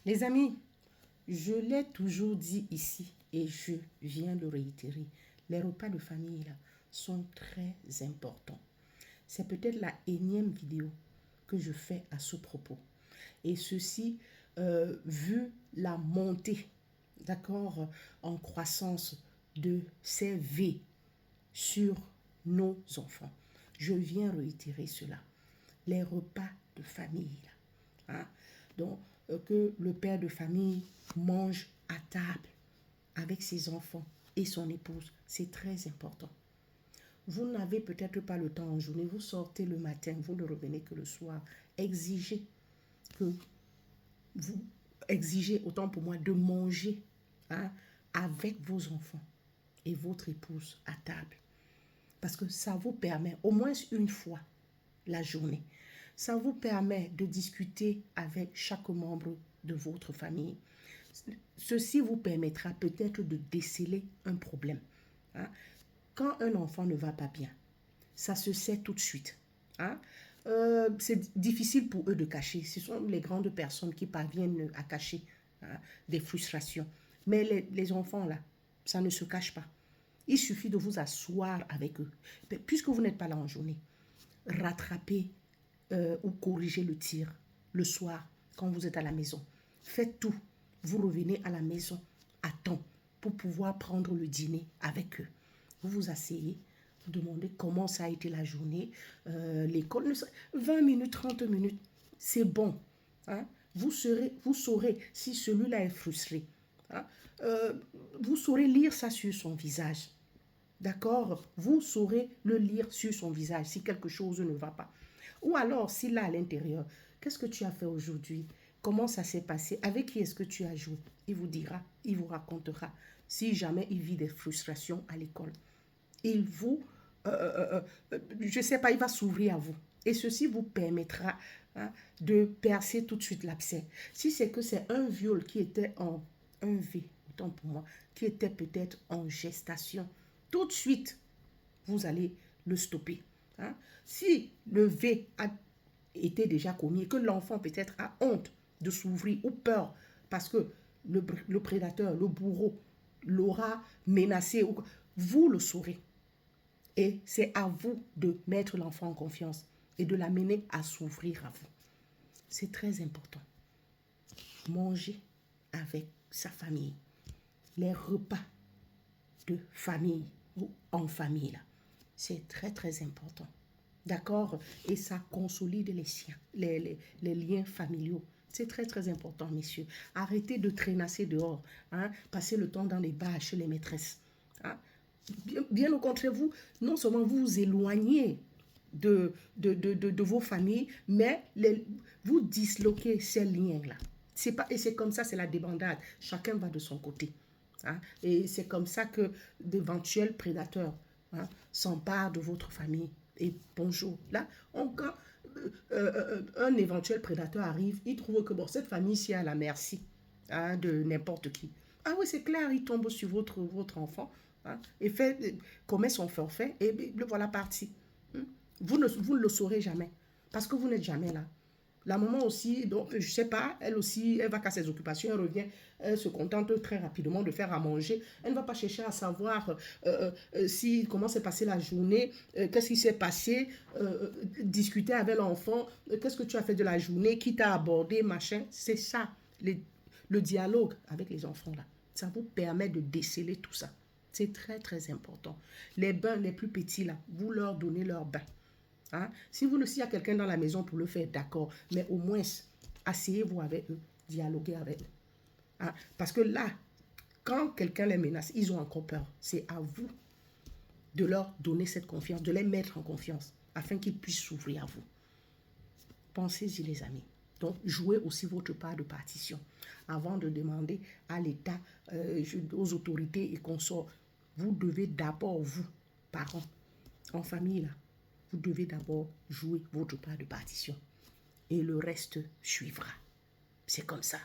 Les amis, je l'ai toujours dit ici et je viens le réitérer. Les repas de famille là, sont très importants. C'est peut-être la énième vidéo que je fais à ce propos. Et ceci, vu la montée, d'accord, en croissance de ces V sur nos enfants. Je viens réitérer cela. Les repas de famille. Hein? Donc, que le père de famille mange à table avec ses enfants et son épouse, c'est très important. Vous n'avez peut-être pas le temps en journée, vous sortez le matin, vous ne revenez que le soir. Exigez que vous exigez, autant pour moi, de manger, hein, avec vos enfants et votre épouse à table. Parce que ça vous permet, au moins une fois la journée, ça vous permet de discuter avec chaque membre de votre famille. Ceci vous permettra peut-être de déceler un problème. Hein. Quand un enfant ne va pas bien, ça se sait tout de suite. Hein. C'est difficile pour eux de cacher. Ce sont les grandes personnes qui parviennent à cacher, hein, des frustrations. Mais les enfants, là, ça ne se cache pas. Il suffit de vous asseoir avec eux. Puisque vous n'êtes pas là en journée, rattrapez ou corrigez le tir le soir quand vous êtes à la maison. Faites tout. Vous revenez à la maison à temps pour pouvoir prendre le dîner avec eux. Vous vous asseyez, vous demandez comment ça a été la journée, l'école, 20 minutes, 30 minutes, c'est bon. Hein? Vous saurez si celui-là est frustré. Hein? Vous saurez lire ça sur son visage. D'accord? Vous saurez le lire sur son visage si quelque chose ne va pas. Ou alors, s'il est à l'intérieur, qu'est-ce que tu as fait aujourd'hui? Comment ça s'est passé? Avec qui est-ce que tu as joué? Il vous dira, il vous racontera. Si jamais il vit des frustrations à l'école, il vous, je ne sais pas, il va s'ouvrir à vous. Et ceci vous permettra, hein, de percer tout de suite l'abcès. Si c'est que c'est un viol qui était en un V, autant pour moi, qui était peut-être en gestation, tout de suite, vous allez le stopper. Hein? Si le V a été déjà commis et que l'enfant peut-être a honte de s'ouvrir ou peur parce que le prédateur, le bourreau l'aura menacé, vous le saurez. Et c'est à vous de mettre l'enfant en confiance et de l'amener à s'ouvrir à vous. C'est très important. Manger avec sa famille. Les repas de famille ou en famille, là, c'est très, très important. D'accord? Et ça consolide les liens familiaux. C'est très, très important, messieurs. Arrêtez de traînasser dehors. Hein? Passez le temps dans les bars chez les maîtresses. Hein? Bien au contraire, vous, non seulement vous vous éloignez de vos familles, mais vous disloquez ces liens-là. Et c'est comme ça, c'est la débandade. Chacun va de son côté. Hein? Et c'est comme ça que d'éventuels prédateurs, hein, s'emparent de votre famille. Et bonjour. Là, quand un éventuel prédateur arrive, il trouve que bon, cette famille-ci est à la merci, hein, de n'importe qui. Ah oui, c'est clair, il tombe sur votre enfant, hein, et commet son forfait et le voilà parti. Vous ne le saurez jamais parce que vous n'êtes jamais là. La maman aussi, donc, je ne sais pas, elle aussi, elle va qu'à ses occupations, elle revient, elle se contente très rapidement de faire à manger. Elle ne va pas chercher à savoir comment s'est passée la journée, qu'est-ce qui s'est passé, discuter avec l'enfant, qu'est-ce que tu as fait de la journée, qui t'a abordé, machin. C'est ça, le dialogue avec les enfants là. Ça vous permet de déceler tout ça. C'est très, très important. Les bains les plus petits là, vous leur donnez leur bain. Hein? S'il y a quelqu'un dans la maison pour le faire, d'accord. Mais au moins, asseyez-vous avec eux, dialoguez avec eux. Hein? Parce que là, quand quelqu'un les menace, ils ont encore peur. C'est à vous de leur donner cette confiance, de les mettre en confiance, afin qu'ils puissent s'ouvrir à vous. Pensez-y, les amis. Donc, jouez aussi votre part de partition. Avant de demander à l'État, aux autorités et consorts, vous devez d'abord, vous, parents, en famille, là, vous devez d'abord jouer votre part de partition. Et le reste suivra. C'est comme ça.